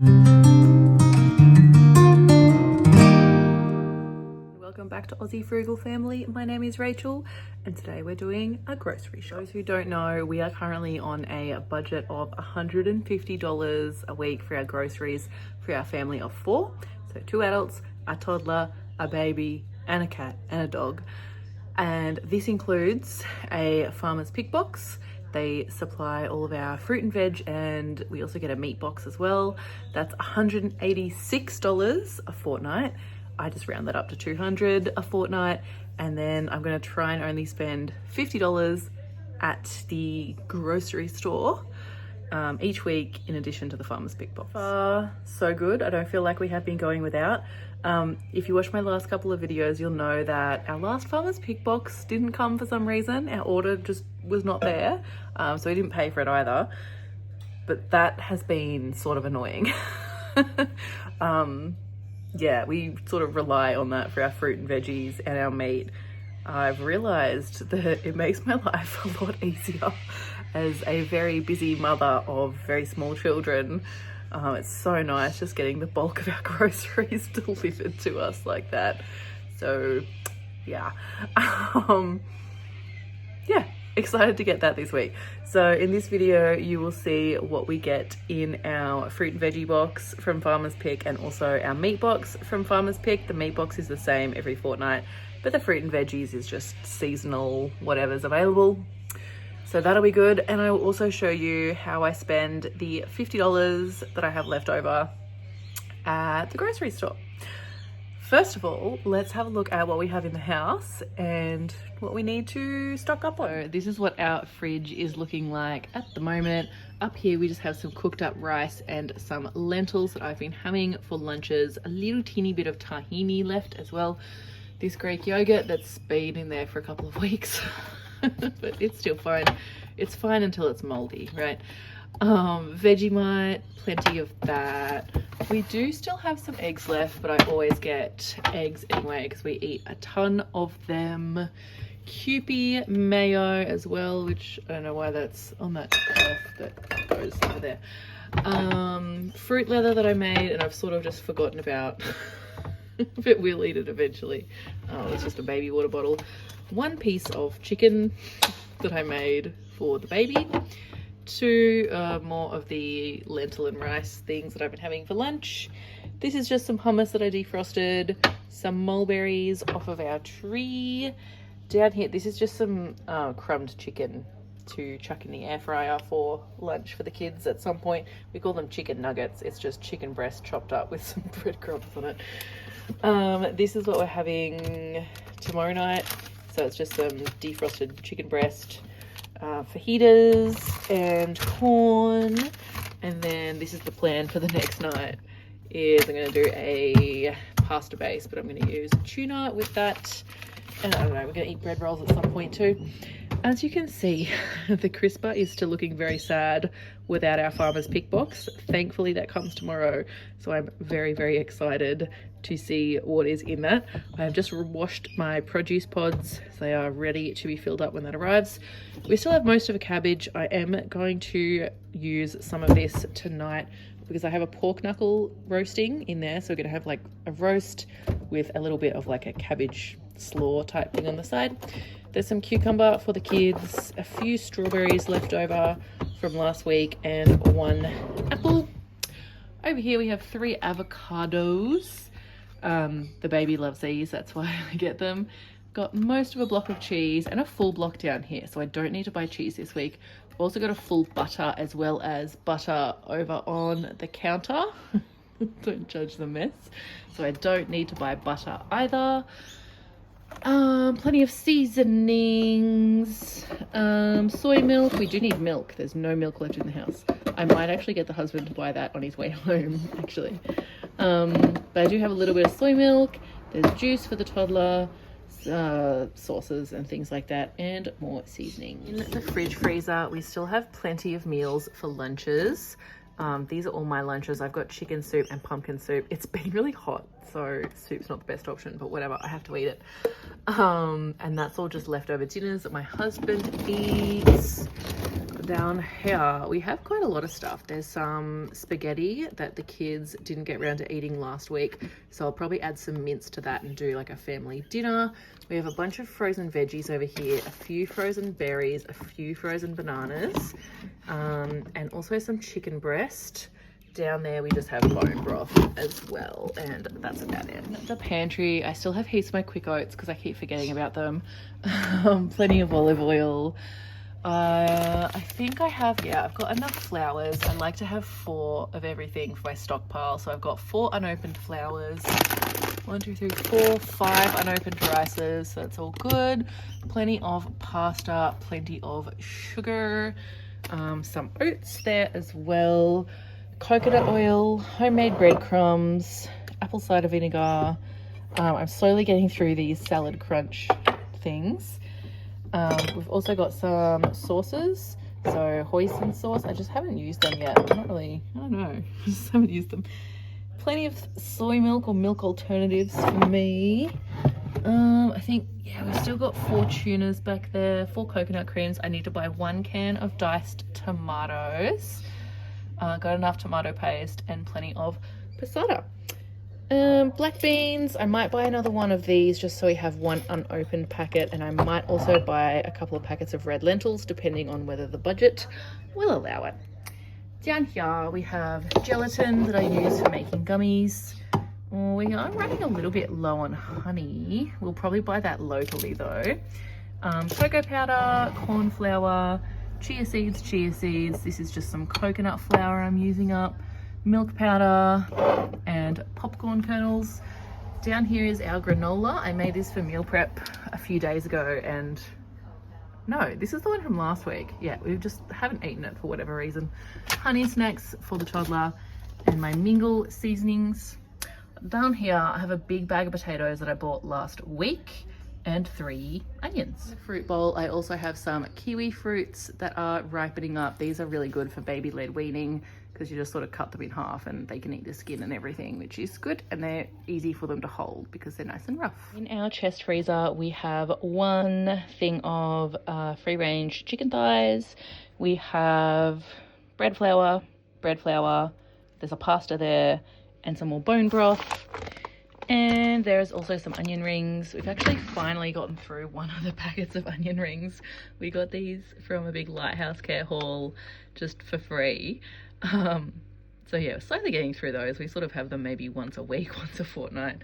Welcome back to Aussie Frugal Family. My name is Rachel and today we're doing a grocery shop. For those who don't know, we are currently on a budget of $150 a week for our groceries for our family of 4. So 2 adults, a toddler, a baby and a cat and a dog. And this includes a farmer's pick box. They supply all of our fruit and veg and we also get a meat box as well. That's $186 a fortnight. I just round that up to $200 a fortnight, and then I'm gonna try and only spend $50 at the grocery store each week in addition to the farmer's pick box. So good. I don't feel like we have been going without. If you watch my last couple of videos, you'll know that our last farmer's pick box didn't come for some reason. Our order just was not there, so we didn't pay for it either. But that has been sort of annoying. Yeah, we sort of rely on that for our fruit and veggies and our meat. I've realized that it makes my life a lot easier as a very busy mother of very small children. It's so nice just getting the bulk of our groceries delivered to us like that. So yeah, yeah, excited to get that this week. So in this video you will see what we get in our fruit and veggie box from Farmer's Pick and also our meat box from Farmer's Pick. The meat box is the same every fortnight, but the fruit and veggies is just seasonal, whatever's available. So that'll be good. And I will also show you how I spend the $50 that I have left over at the grocery store. First of all, let's have a look at what we have in the house and what we need to stock up on. So this is what our fridge is looking like at the moment. Up here we just have some cooked up rice and some lentils that I've been having for lunches. A little teeny bit of tahini left as well. This Greek yogurt that's been in there for a couple of weeks, but it's still fine. It's fine until it's moldy, right? Vegemite, plenty of that. We do still have some eggs left, but I always get eggs anyway because we eat a ton of them. Kewpie mayo as well, which I don't know why that's on that cuff that goes over there. Fruit leather that I made and I've sort of just forgotten about, but we'll eat it eventually. Oh, it's just a baby water bottle. 1 piece of chicken that I made for the baby. 2 more of the lentil and rice things that I've been having for lunch. This is just some hummus that I defrosted, some mulberries off of our tree. Down here, this is just some crumbed chicken to chuck in the air fryer for lunch for the kids at some point. We call them chicken nuggets. It's just chicken breast chopped up with some breadcrumbs on it. This is what we're having tomorrow night. So it's just some defrosted chicken breast, fajitas and corn. And then this is the plan for the next night is I'm going to do a pasta base, but I'm going to use tuna with that. And I don't know, we're going to eat bread rolls at some point too. As you can see, the crisper is still looking very sad without our farmer's pick box. Thankfully that comes tomorrow, so I'm very, very excited to see what is in that. I have just washed my produce pods. They are ready to be filled up when that arrives. We still have most of a cabbage. I am going to use some of this tonight because I have a pork knuckle roasting in there. So we're gonna have like a roast with a little bit of like a cabbage slaw type thing on the side. There's some cucumber for the kids, a few strawberries left over from last week, and 1 apple. Over here we have 3 avocados. The baby loves these, that's why I get them. Got most of a block of cheese and a full block down here, so I don't need to buy cheese this week. I've also got a full butter as well as butter over on the counter. Don't judge the mess. So I don't need to buy butter either. Plenty of seasonings, soy milk. We do need milk. There's no milk left in the house. I might actually get the husband to buy that on his way home, actually. But I do have a little bit of soy milk. There's juice for the toddler, sauces and things like that, and more seasoning. In the fridge freezer, we still have plenty of meals for lunches. These are all my lunches. I've got chicken soup and pumpkin soup. It's been really hot, so soup's not the best option, but whatever, I have to eat it. And that's all just leftover dinners that my husband eats. Down here we have quite a lot of stuff. There's some spaghetti that the kids didn't get around to eating last week, so I'll probably add some mince to that and do like a family dinner. We have a bunch of frozen veggies over here, a few frozen berries, a few frozen bananas, and also some chicken breast. Down there we just have bone broth as well, and that's about it. The pantry, I still have heaps of my quick oats because I keep forgetting about them. Plenty of olive oil. I think I have, yeah, I've got enough flours. I like to have 4 of everything for my stockpile, so I've got 4 unopened flours, 1, 2, 3, 4, 5 unopened rices, so that's all good. Plenty of pasta, plenty of sugar, some oats there as well, coconut oil, homemade breadcrumbs, apple cider vinegar. I'm slowly getting through these salad crunch things. We've also got some sauces, so hoisin sauce. I just haven't used them yet. I don't know, I just haven't used them. Plenty of soy milk or milk alternatives for me. I think, yeah, we've still got 4 tunas back there, 4 coconut creams. I need to buy 1 can of diced tomatoes. Got enough tomato paste and plenty of passata. Black beans, I might buy another one of these just so we have 1 unopened packet, and I might also buy a couple of packets of red lentils depending on whether the budget will allow it. Down here we have gelatin that I use for making gummies. We are running a little bit low on honey. We'll probably buy that locally though. Cocoa powder, corn flour, chia seeds. This is just some coconut flour I'm using up. Milk powder and popcorn kernels. Down here is our granola. I made this for meal prep a few days ago, and no, this is the one from last week. Yeah, we just haven't eaten it for whatever reason. Honey snacks for the toddler, and my mingle seasonings. Down here I have a big bag of potatoes that I bought last week and 3 onions. Fruit bowl, I also have some kiwi fruits that are ripening up. These are really good for baby-led weaning because you just sort of cut them in half and they can eat the skin and everything, which is good, and they're easy for them to hold because they're nice and rough. In our chest freezer we have 1 thing of free-range chicken thighs. We have bread flour, there's a pasta there, and some more bone broth. And there's also some onion rings. We've actually finally gotten through 1 of the packets of onion rings. We got these from a big Lighthouse Care haul just for free. So yeah, we're slowly getting through those. We sort of have them maybe once a week, once a fortnight.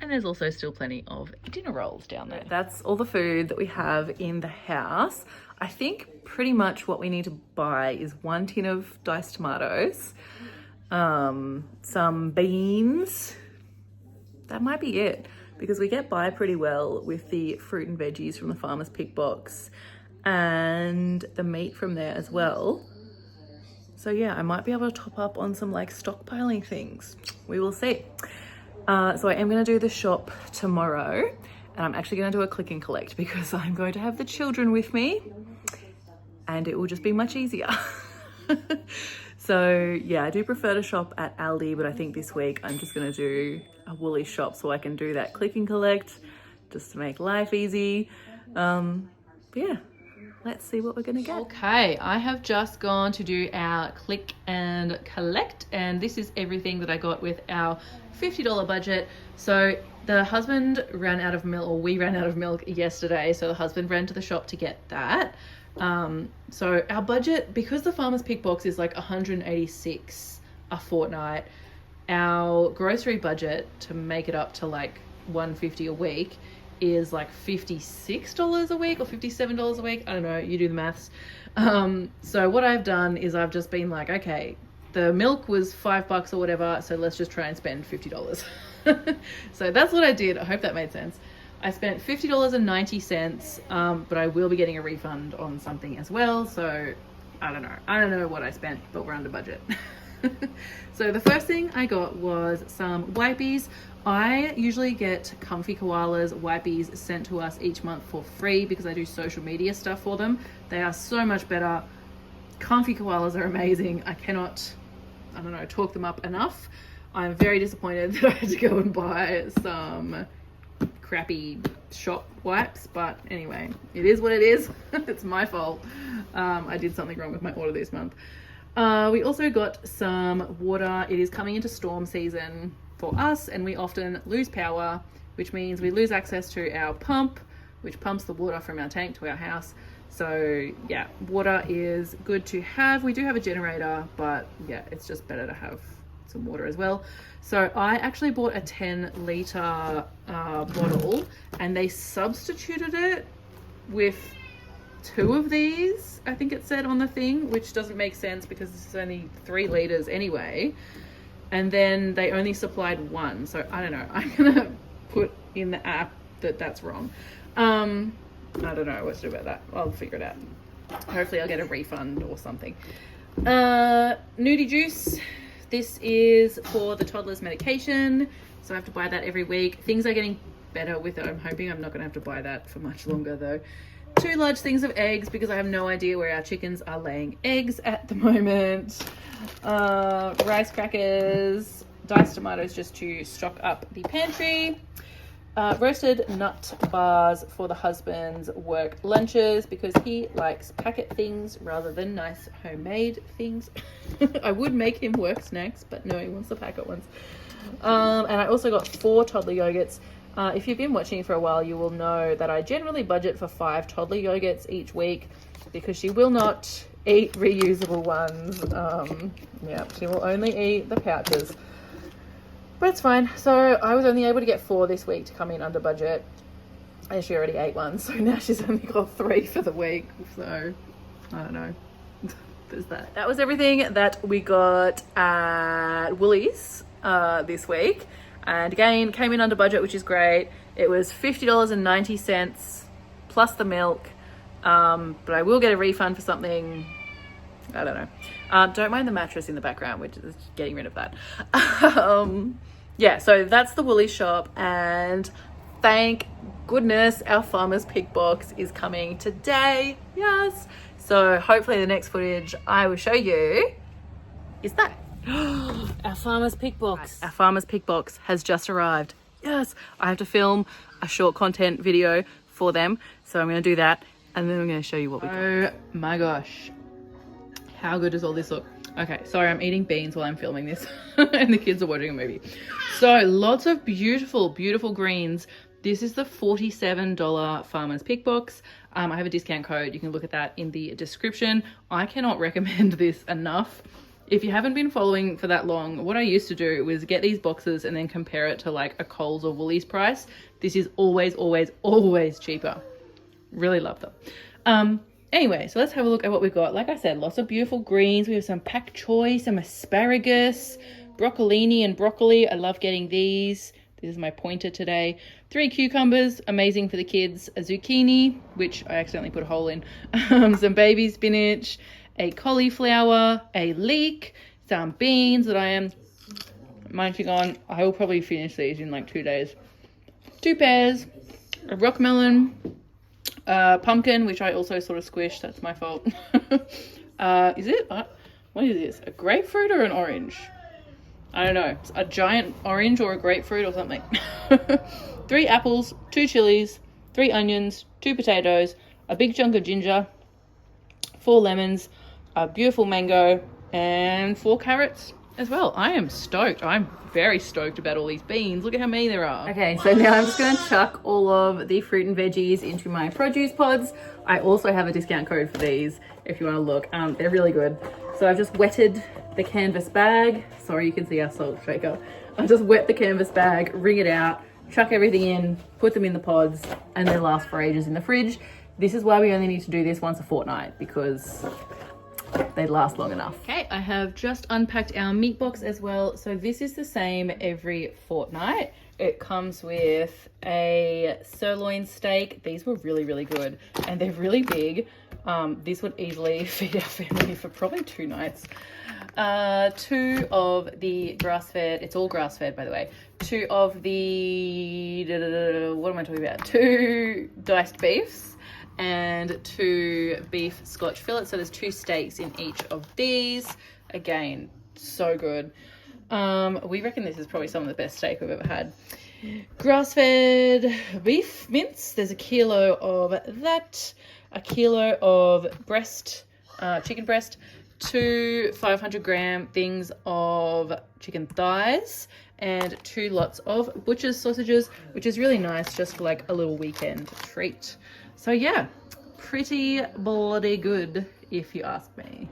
And there's also still plenty of dinner rolls down there. That's all the food that we have in the house. I think pretty much what we need to buy is 1 tin of diced tomatoes, some beans. That might be it, because we get by pretty well with the fruit and veggies from the Farmer's Pick box and the meat from there as well. So yeah, I might be able to top up on some like stockpiling things. We will see. So I am going to do the shop tomorrow, and I'm actually going to do a click and collect because I'm going to have the children with me and it will just be much easier. So yeah, I do prefer to shop at Aldi, but I think this week I'm just going to do a Woolies shop so I can do that click and collect just to make life easy. But yeah, let's see what we're gonna get. Okay, I have just gone to do our click and collect, and this is everything that I got with our $50 budget. So the husband ran out of milk, or we ran out of milk yesterday, so the husband ran to the shop to get that. So our budget, because the Farmer's Pick box is like $186 a fortnight, our grocery budget to make it up to like $150 a week is like $56 a week or $57 a week. I don't know, you do the maths. So what I've done is I've just been like, okay, the milk was $5 or whatever, so let's just try and spend $50. So that's what I did. I hope that made sense. I spent $50.90, but I will be getting a refund on something as well. So I don't know what I spent, but we're under budget. So the first thing I got was some wipies. I usually get Comfy Koalas wipies sent to us each month for free because I do social media stuff for them. They are so much better. Comfy Koalas are amazing. I cannot, talk them up enough. I'm very disappointed that I had to go and buy some crappy shop wipes, but anyway, it is what it is. It's my fault. I did something wrong with my order this month. We also got some water. It is coming into storm season for us, and we often lose power, which means we lose access to our pump, which pumps the water from our tank to our house. So yeah, water is good to have. We do have a generator, but yeah, it's just better to have some water as well. So I actually bought a 10-litre bottle, and they substituted it with 2 of these, I think it said on the thing, which doesn't make sense because this is only 3 litres anyway. And then they only supplied 1. So I don't know. I'm gonna put in the app that that's wrong. I don't know what to do about that. I'll figure it out. Hopefully I'll get a refund or something. Nudie juice. This is for the toddler's medication, so I have to buy that every week. Things are getting better with it. I'm hoping I'm not going to have to buy that for much longer though. 2 large things of eggs because I have no idea where our chickens are laying eggs at the moment. Rice crackers, diced tomatoes just to stock up the pantry. Roasted nut bars for the husband's work lunches because he likes packet things rather than nice homemade things. I would make him work snacks, but no, he wants the packet ones. And I also got 4 toddler yogurts. If you've been watching for a while, you will know that I generally budget for 5 toddler yogurts each week because she will not eat reusable ones. Yeah, she will only eat the pouches. But it's fine. So I was only able to get 4 this week to come in under budget, and she already ate 1, so now she's only got 3 for the week. So I don't know. There's that. That was everything that we got at Woolies this week, and again came in under budget, which is great. It was $50.90 plus the milk, but I will get a refund for something. I don't know. Don't mind the mattress in the background, which is getting rid of that. Yeah, so that's the Woolies shop, and thank goodness our Farmer's Pick box is coming today. Yes. So hopefully the next footage I will show you is that. Our Farmer's Pick box. Our Farmer's Pick box has just arrived. Yes. I have to film a short content video for them, so I'm going to do that, and then I'm going to show you what we got. Oh my gosh. How good does all this look? Okay, sorry, I'm eating beans while I'm filming this and the kids are watching a movie. So lots of beautiful, beautiful greens. This is the $47 Farmer's Pick box. I have a discount code. You can look at that in the description. I cannot recommend this enough. If you haven't been following for that long, what I used to do was get these boxes and then compare it to like a Coles or Woolies price. This is always, always, always cheaper. Really love them. Anyway, so let's have a look at what we've got. Like I said, lots of beautiful greens. We have some pak choy, some asparagus, broccolini and broccoli. I love getting these. This is my pointer today. 3 cucumbers, amazing for the kids. A zucchini, which I accidentally put a hole in. Some baby spinach, a cauliflower, a leek, some beans that I am munching on. I will probably finish these in like 2 days. 2 pears, a rock melon, pumpkin, which I also sort of squished. That's my fault. Is it? What is this? A grapefruit or an orange? I don't know. It's a giant orange or a grapefruit or something. 3 apples, 2 chilies, 3 onions, 2 potatoes, a big chunk of ginger, 4 lemons, a beautiful mango, and 4 carrots as well. I am stoked. I'm very stoked about all these beans. Look at how many there are. Okay, so now I'm just going to chuck all of the fruit and veggies into my produce pods. I also have a discount code for these if you want to look. They're really good. So I've just wetted the canvas bag. Sorry, you can see our salt shaker. I just wet the canvas bag, wring it out, chuck everything in, put them in the pods, and they last for ages in the fridge. This is why we only need to do this once a fortnight, because they last long enough. Okay, I have just unpacked our meat box as well. So this is the same every fortnight. It comes with a sirloin steak. These were really, really good, and they're really big. This would easily feed our family for probably 2 nights. 2 of the grass-fed, it's all grass-fed by the way, 2 of the, what am I talking about? 2 diced beefs and 2 beef scotch fillets. So there's 2 steaks in each of these. Again, so good. We reckon this is probably some of the best steak we've ever had. grass-fed beef mince. There's a kilo of that, a kilo of breast, chicken breast, 2 500-gram things of chicken thighs, and 2 lots of butcher's sausages, which is really nice just for like a little weekend treat. So yeah, pretty bloody good if you ask me.